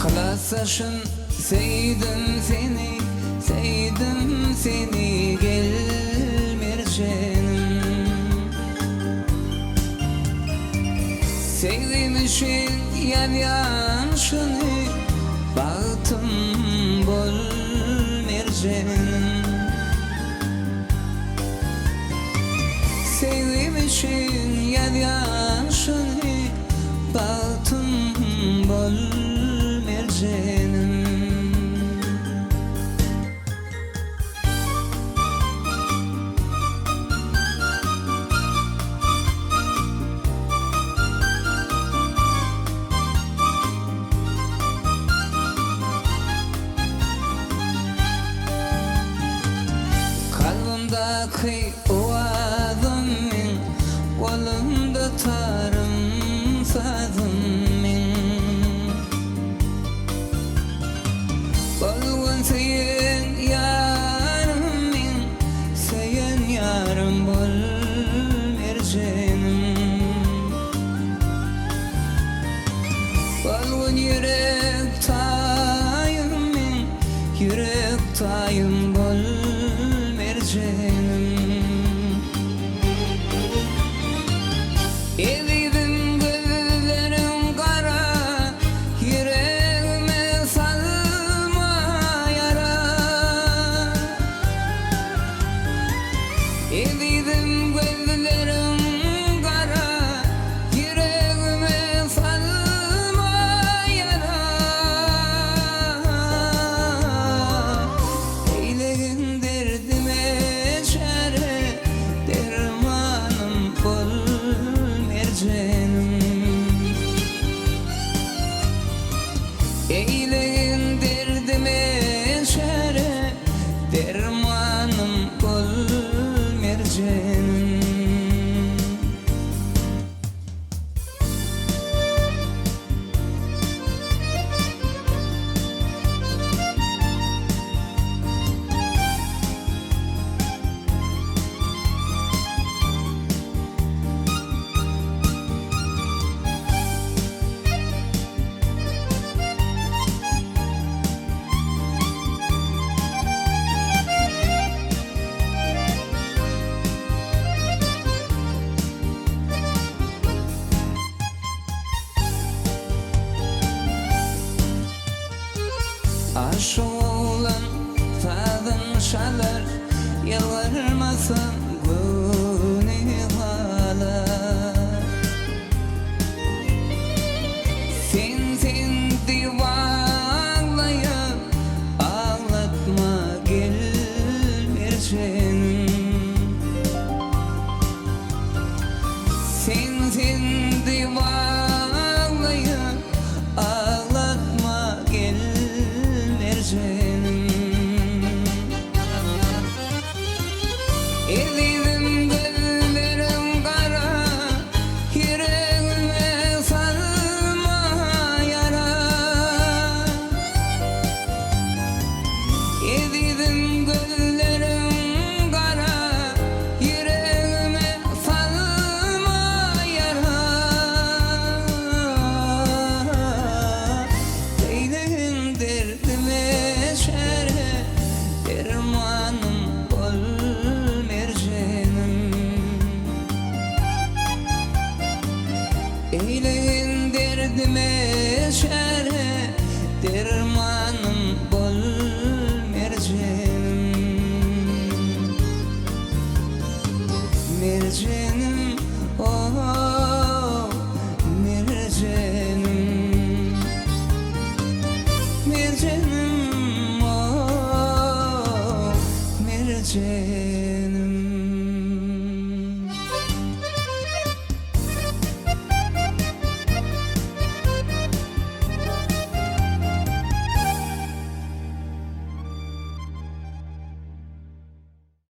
Kalasaşın sevdim seni, sevdim seni gel mercenim. Sevmişin yaşını baktım bol mercenim. Sevmişin yaşını baktım bol mercenim. Kalbimdeki o adamın, kolumda tarım sazımın. Olgun seyen yarımın, seyen yarım bol mercenim. Olgun yürek tayımın, yürek tayım bol mercenim. Evidim gözlerim kara, yüreğime salma yara. Evidim gözlerim kara, yüreğime salma yara. Eylegin derdime çare, dermanım bol mercenim. Eylegin derdime çare, dermanım bol mercenim. Aşık olan tadın şalar, yalvarmasan günahlar. Sen divanlayıp ağlatma gel mercenim. Sen divanlayıp ağlatma gel mercenim. Evidim gözlerim kara, yüreğime salma yara. Evidim gözlerim kara, yüreğime salma yara. Eylegin derdime çare, dermanım bol mercenim. Eylegin derdime çare, dermanım